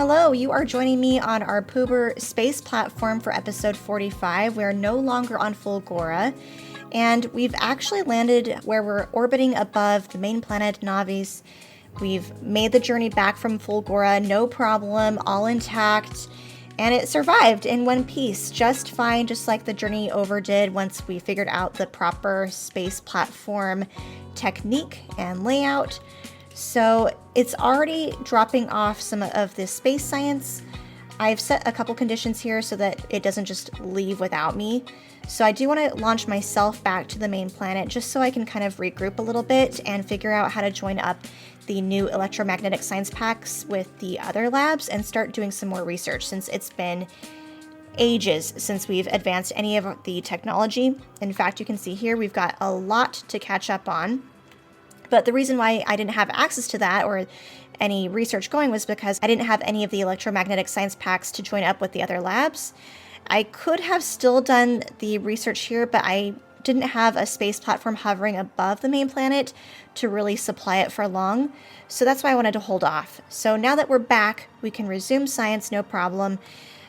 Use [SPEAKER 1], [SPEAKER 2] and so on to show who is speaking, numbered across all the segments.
[SPEAKER 1] Hello, you are joining me on our Poober space platform for episode 45. We're no longer on Fulgora, and we've actually landed where we're orbiting above the main planet Nauvis. We've made the journey back from Fulgora, no problem, all intact, and it survived in one piece, just fine, just like the journey over did once we figured out the proper space platform technique and layout. So it's already dropping off some of the space science. I've set a couple conditions here so that it doesn't just leave without me. So I do want to launch myself back to the main planet just so I can kind of regroup a little bit and figure out how to join up the new electromagnetic science packs with the other labs and start doing some more research, since it's been ages since we've advanced any of the technology. In fact, you can see here we've got a lot to catch up on. But the reason why I didn't have access to that or any research going was because I didn't have any of the electromagnetic science packs to join up with the other labs. I could have still done the research here, but I didn't have a space platform hovering above the main planet to really supply it for long. So that's why I wanted to hold off. So now that we're back, we can resume science, no problem.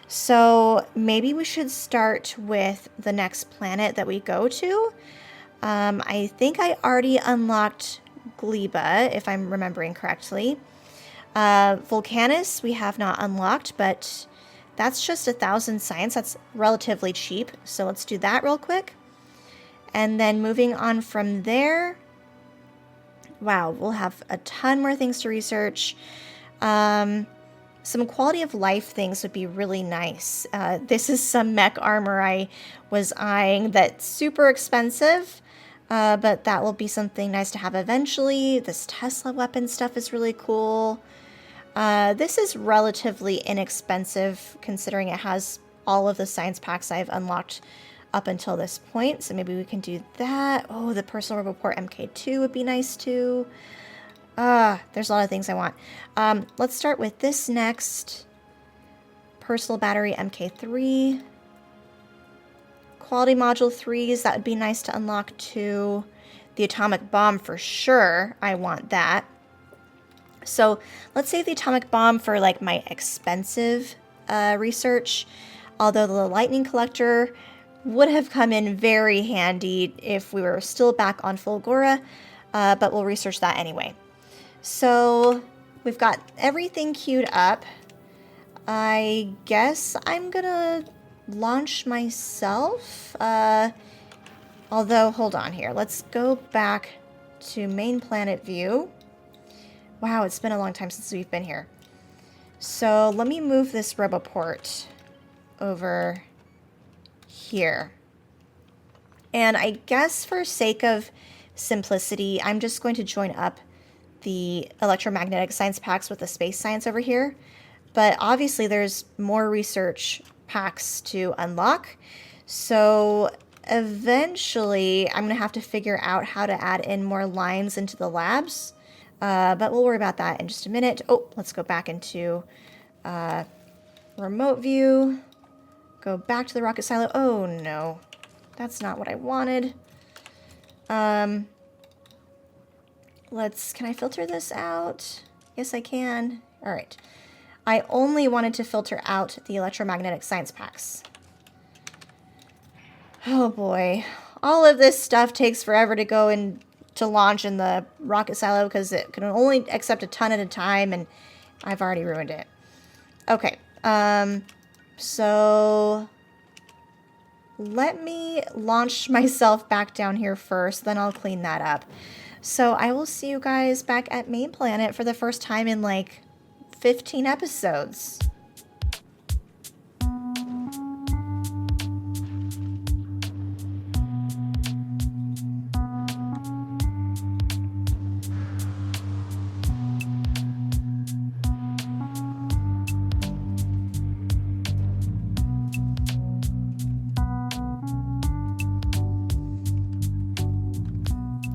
[SPEAKER 1] So maybe we should start with the next planet that we go to. I think I already unlocked Gleba, if I'm remembering correctly. Volcanus we have not unlocked, but that's just 1,000 science. That's relatively cheap, so let's do that real quick. And then moving on from there, wow, we'll have a ton more things to research. Some quality of life things would be really nice. This is some mech armor I was eyeing that's super expensive. But that will be something nice to have eventually. This Tesla weapon stuff is really cool. This is relatively inexpensive considering it has all of the science packs I've unlocked up until this point. So maybe we can do that. Oh, the personal report MK2 would be nice too. There's a lot of things I want. Let's start with this next. Personal battery MK3. Quality module 3s, that would be nice to unlock too. The atomic bomb for sure, I want that. So let's save the atomic bomb for like my expensive research, although the lightning collector would have come in very handy if we were still back on Fulgora, but we'll research that anyway. So we've got everything queued up. I guess I'm gonna launch myself, although hold on here, let's go back to main planet view. Wow, it's been a long time since we've been here. So let me move this roboport over here, and I guess for sake of simplicity I'm just going to join up the electromagnetic science packs with the space science over here, but obviously there's more research packs to unlock. So eventually I'm gonna have to figure out how to add in more lines into the labs, but we'll worry about that in just a minute. Oh, let's go back into remote view, go back to the rocket silo. Oh no, that's not what I wanted. Can I filter this out? Yes, I can. All right. I only wanted to filter out the electromagnetic science packs. Oh boy. All of this stuff takes forever to go and to launch in the rocket silo because it can only accept a ton at a time, and I've already ruined it. Okay. So let me launch myself back down here first, then I'll clean that up. So I will see you guys back at main planet for the first time in like 15 episodes.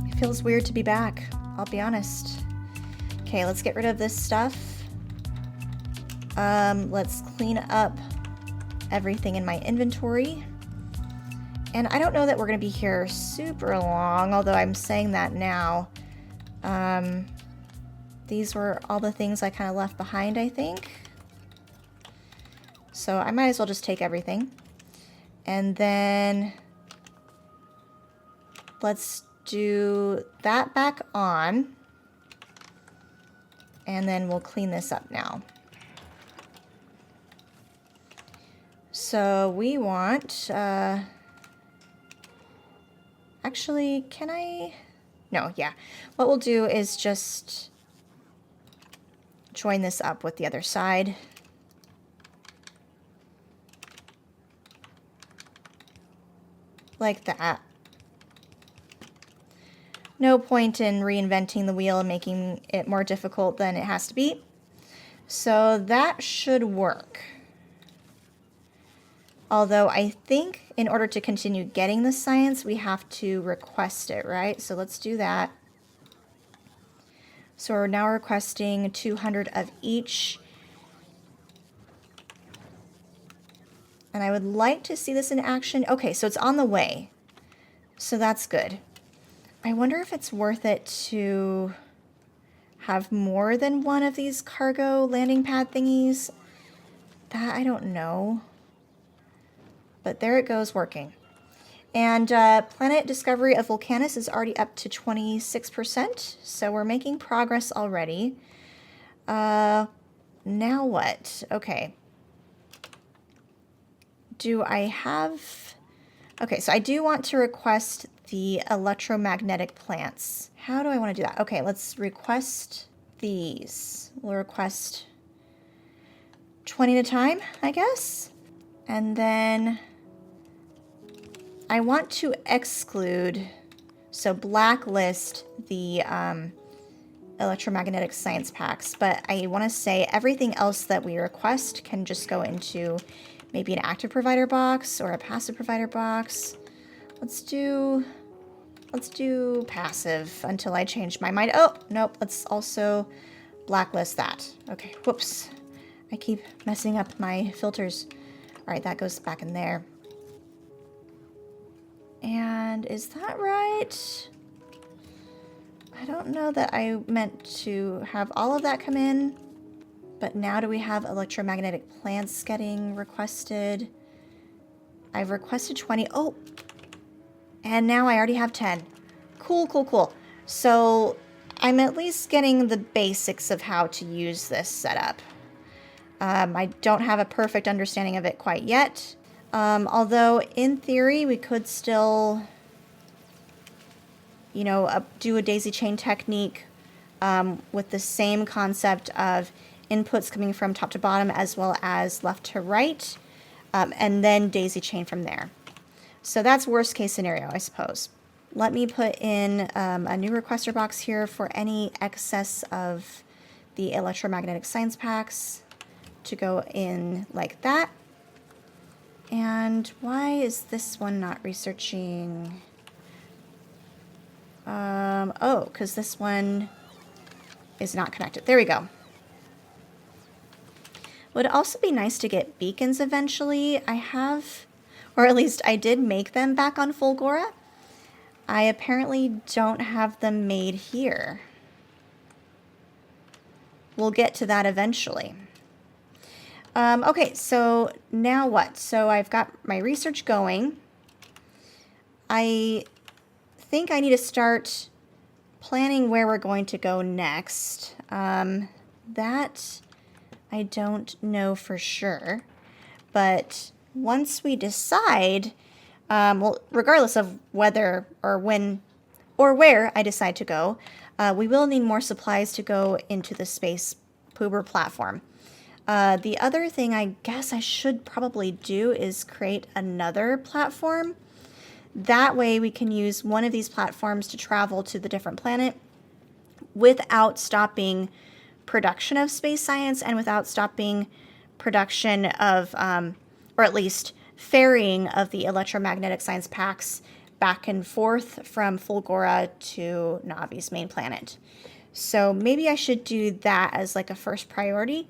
[SPEAKER 1] It feels weird to be back, I'll be honest. Okay, let's get rid of this stuff. Let's clean up everything in my inventory. And I don't know that we're going to be here super long, although I'm saying that now. These were all the things I kind of left behind, I think. So I might as well just take everything. And then let's do that back on. And then we'll clean this up now. So we want, actually, can I? No, yeah. What we'll do is just join this up with the other side. Like that. No point in reinventing the wheel and making it more difficult than it has to be. So that should work. Although I think in order to continue getting the science, we have to request it, right? So let's do that. So we're now requesting 200 of each. And I would like to see this in action. Okay, so it's on the way. So that's good. I wonder if it's worth it to have more than one of these cargo landing pad thingies. That I don't know. But there it goes working. And planet discovery of Vulcanus is already up to 26%. So we're making progress already. Now what? Okay. Do I have... Okay, so I do want to request the electromagnetic plants. How do I want to do that? Okay, let's request these. We'll request 20 at a time, I guess. And then I want to exclude, so blacklist the electromagnetic science packs, but I want to say everything else that we request can just go into maybe an active provider box or a passive provider box. Let's do passive until I change my mind. Oh, nope, let's also blacklist that. Okay, whoops. I keep messing up my filters. All right, that goes back in there. And is that right? I don't know that I meant to have all of that come in, but now do we have electromagnetic plants getting requested? I've requested 20. Oh, and now I already have 10. Cool, cool, cool. So I'm at least getting the basics of how to use this setup. I don't have a perfect understanding of it quite yet. Although in theory we could still, you know, do a daisy chain technique with the same concept of inputs coming from top to bottom as well as left to right, and then daisy chain from there. So that's worst case scenario, I suppose. Let me put in a new requester box here for any excess of the electromagnetic science packs to go in like that. And why is this one not researching? Oh, because this one is not connected. There we go. Would also be nice to get beacons eventually. I have, or at least I did make them back on Fulgora. I apparently don't have them made here. We'll get to that eventually. Okay, so now what? So I've got my research going. I think I need to start planning where we're going to go next. That I don't know for sure. But once we decide, well, regardless of whether or when or where I decide to go, we will need more supplies to go into the space poober platform. The other thing I guess I should probably do is create another platform. That way we can use one of these platforms to travel to the different planet without stopping production of space science and without stopping production of, or at least ferrying of the electromagnetic science packs back and forth from Fulgora to Nauvis' main planet. So maybe I should do that as like a first priority.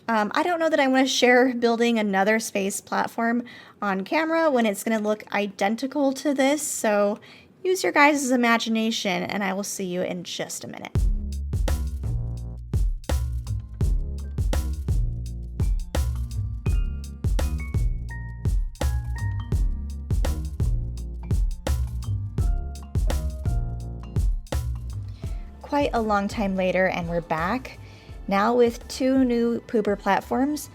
[SPEAKER 1] I don't know that I want to share building another space platform on camera when it's going to look identical to this, so use your guys' imagination, and I will see you in just a minute. quite a long time later, and we're back, now with 2 new pooper platforms.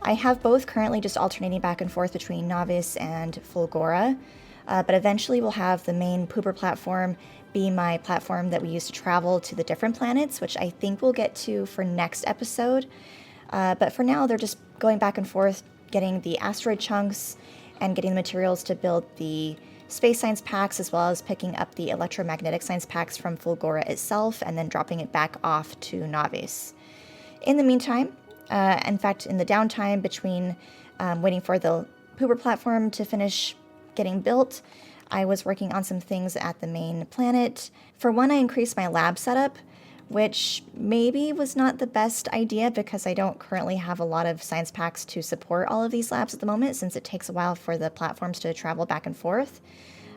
[SPEAKER 1] I have both currently just alternating back and forth between Nauvis and Fulgora, but eventually we'll have the main pooper platform be my platform that we use to travel to the different planets, which I think we'll get to for next episode. But for now, they're just going back and forth, getting the asteroid chunks and getting the materials to build the space science packs, as well as picking up the electromagnetic science packs from Fulgora itself and then dropping it back off to Nauvis. In the meantime, in fact, in the downtime between waiting for the pooper platform to finish getting built, I was working on some things at the main planet. For one, I increased my lab setup, which maybe was not the best idea because I don't currently have a lot of science packs to support all of these labs at the moment, since it takes a while for the platforms to travel back and forth.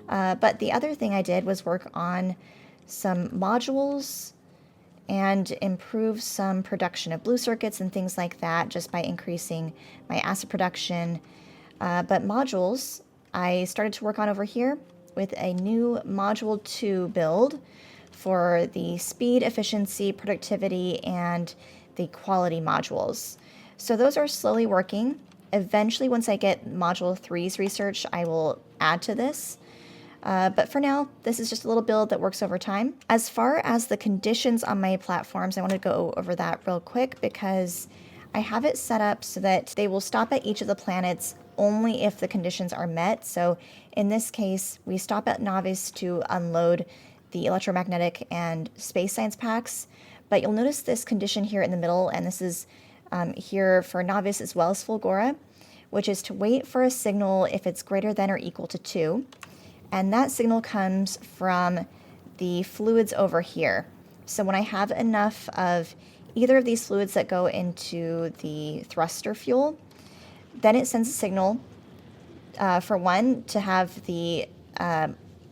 [SPEAKER 1] But the other thing I did was work on some modules and improve some production of blue circuits and things like that just by increasing my acid production. But modules, I started to work on over here with a new module 2 build for the speed, efficiency, productivity, and the quality modules. So those are slowly working. Eventually, once I get module 3's research, I will add to this. But for now, this is just a little build that works over time. As far as the conditions on my platforms, I want to go over that real quick because I have it set up so that they will stop at each of the planets only if the conditions are met. So in this case, we stop at Nauvis to unload the electromagnetic and space science packs. But you'll notice this condition here in the middle, and this is here for Nauvis as well as Fulgora, which is to wait for a signal if it's greater than or equal to 2. And that signal comes from the fluids over here. So when I have enough of either of these fluids that go into the thruster fuel, then it sends a signal, for one, to have the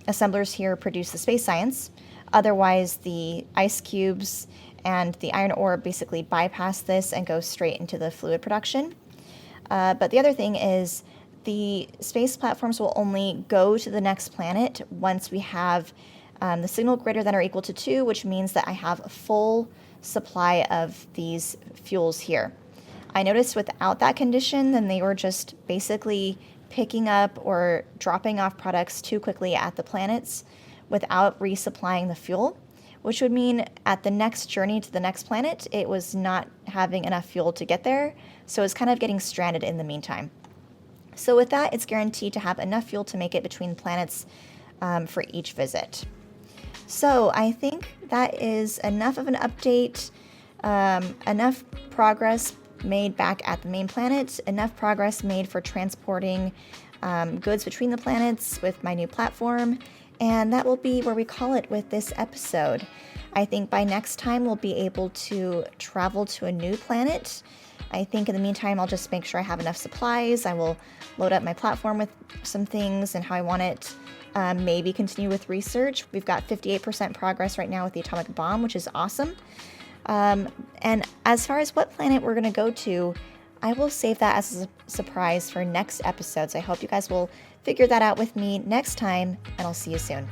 [SPEAKER 1] assemblers here produce the space science. Otherwise, the ice cubes and the iron ore basically bypass this and go straight into the fluid production. But the other thing is the space platforms will only go to the next planet once we have the signal greater than or equal to 2, which means that I have a full supply of these fuels here. I noticed without that condition, then they were just basically picking up or dropping off products too quickly at the planets without resupplying the fuel, which would mean at the next journey to the next planet, it was not having enough fuel to get there, so it's kind of getting stranded in the meantime. So with that, it's guaranteed to have enough fuel to make it between planets for each visit. So I think that is enough of an update, enough progress made back at the main planet, enough progress made for transporting goods between the planets with my new platform, and that will be where we call it with this episode. I think by next time we'll be able to travel to a new planet. I think in the meantime, I'll just make sure I have enough supplies. I will load up my platform with some things and how I want it. Maybe continue with research. We've got 58% progress right now with the atomic bomb, which is awesome. And as far as what planet we're going to go to, I will save that as a surprise for next episodes. I hope you guys will figure that out with me next time, and I'll see you soon.